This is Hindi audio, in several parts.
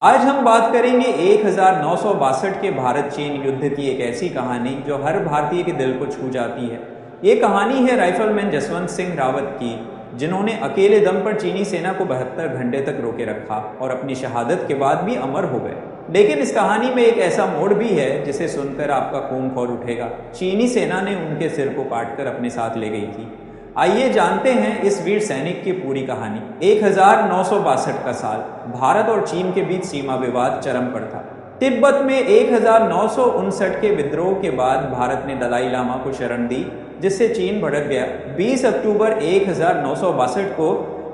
आज हम बात करेंगे 1962 के भारत चीन युद्ध की एक ऐसी कहानी जो हर भारतीय के दिल को छू जाती है। ये कहानी है राइफलमैन जसवंत सिंह रावत की, जिन्होंने अकेले दम पर चीनी सेना को 72 घंटे तक रोके रखा और अपनी शहादत के बाद भी अमर हो गए। लेकिन इस कहानी में एक ऐसा मोड़ भी है जिसे सुनकर आपका खून खौल उठेगा। चीनी सेना ने उनके सिर को काटकर अपने साथ ले गई थी। आइए जानते हैं इस वीर सैनिक की पूरी कहानी। 1962 का साल, भारत और चीन के बीच सीमा विवाद चरम पर था। तिब्बत में 1959 के विद्रोह के बाद भारत ने दलाई लामा को शरण दी, जिससे चीन भड़क गया। 20 अक्टूबर 1962 को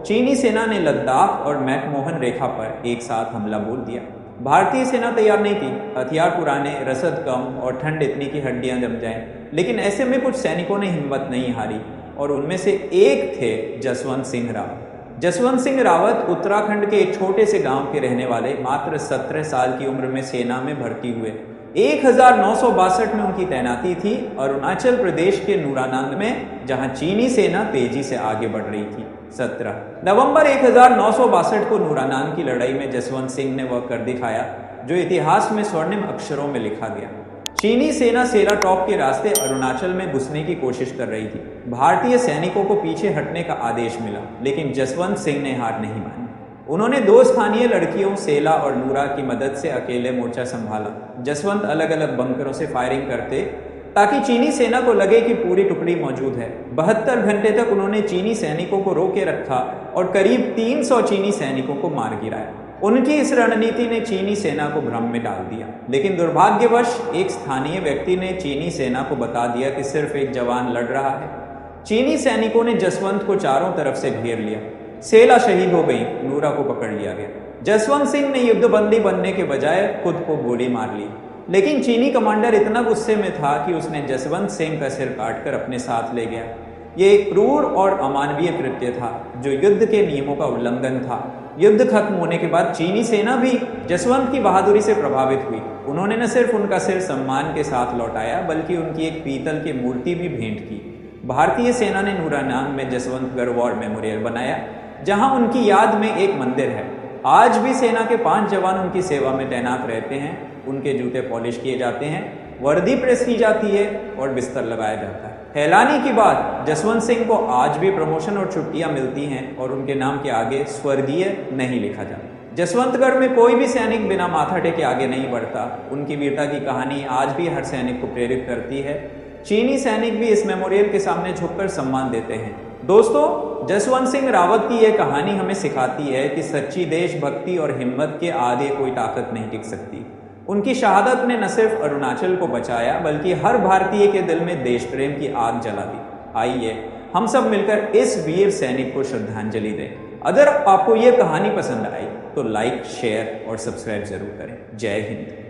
चीनी सेना ने लद्दाख और मैकमोहन रेखा पर एक साथ हमला बोल दिया। भारतीय सेना तैयार नहीं थी, हथियार पुराने, रसद कम और ठंड इतनी की हड्डियां जम जाएं। लेकिन ऐसे में कुछ सैनिकों ने हिम्मत नहीं हारी और उनमें से एक थे जसवंत सिंह रावत। जसवंत सिंह रावत उत्तराखंड के एक छोटे से गांव के रहने वाले, मात्र 17 साल की उम्र में सेना में भर्ती हुए। 1962 में उनकी तैनाती थी अरुणाचल प्रदेश के नूरानंद में, जहां चीनी सेना तेजी से आगे बढ़ रही थी। 17 नवंबर 1962 को नूरानंद की लड़ाई में जसवंत सिंह ने वह कर दिखाया जो इतिहास में स्वर्णिम अक्षरों में लिखा गया। चीनी सेना सेला टॉप के रास्ते अरुणाचल में घुसने की कोशिश कर रही थी। भारतीय सैनिकों को पीछे हटने का आदेश मिला, लेकिन जसवंत सिंह ने हार नहीं मानी। उन्होंने 2 स्थानीय लड़कियों सेला और नूरा की मदद से अकेले मोर्चा संभाला। जसवंत अलग अलग बंकरों से फायरिंग करते ताकि चीनी सेना को लगे कि पूरी टुकड़ी मौजूद है। 72 घंटे तक उन्होंने चीनी सैनिकों को रोके रखा और करीब 300 चीनी सैनिकों को मार गिराया। उनकी इस रणनीति ने चीनी सेना को भ्रम में डाल दिया, लेकिन दुर्भाग्यवश एक स्थानीय व्यक्ति ने चीनी सेना को बता दिया कि सिर्फ एक जवान लड़ रहा है। चीनी सैनिकों ने जसवंत को चारों तरफ से घेर लिया। सेला शहीद हो गई, नूरा को पकड़ लिया गया। जसवंत सिंह ने युद्धबंदी बनने के बजाय खुद को गोली मार ली, लेकिन चीनी कमांडर इतना गुस्से में था कि उसने जसवंत सिंह का सिर काटकर अपने साथ ले गया। ये एक क्रूर और अमानवीय कृत्य था जो युद्ध के नियमों का उल्लंघन था। युद्ध खत्म होने के बाद चीनी सेना भी जसवंत की बहादुरी से प्रभावित हुई। उन्होंने न सिर्फ उनका सिर सम्मान के साथ लौटाया, बल्कि उनकी एक पीतल की मूर्ति भी भेंट की। भारतीय सेना ने नूरानांग में जसवंत वॉर मेमोरियल बनाया, जहां उनकी याद में एक मंदिर है। आज भी सेना के 5 जवान उनकी सेवा में तैनात रहते हैं। उनके जूते पॉलिश किए जाते हैं, वर्दी प्रेस की जाती है और बिस्तर लगाया जाता है। हैरानी की बात, जसवंत सिंह को आज भी प्रमोशन और छुट्टियां मिलती हैं और उनके नाम के आगे स्वर्गीय नहीं लिखा जाता। जसवंतगढ़ में कोई भी सैनिक बिना माथा टेके आगे नहीं बढ़ता। उनकी वीरता की कहानी आज भी हर सैनिक को प्रेरित करती है। चीनी सैनिक भी इस मेमोरियल के सामने झुककर सम्मान देते हैं। दोस्तों, जसवंत सिंह रावत की यह कहानी हमें सिखाती है कि सच्ची देशभक्ति और हिम्मत के आगे कोई ताकत नहीं टिक सकती। उनकी शहादत ने न सिर्फ अरुणाचल को बचाया, बल्कि हर भारतीय के दिल में देश प्रेम की आग जला दी। आइए हम सब मिलकर इस वीर सैनिक को श्रद्धांजलि दें। अगर आपको यह कहानी पसंद आई तो लाइक, शेयर और सब्सक्राइब जरूर करें। जय हिंद।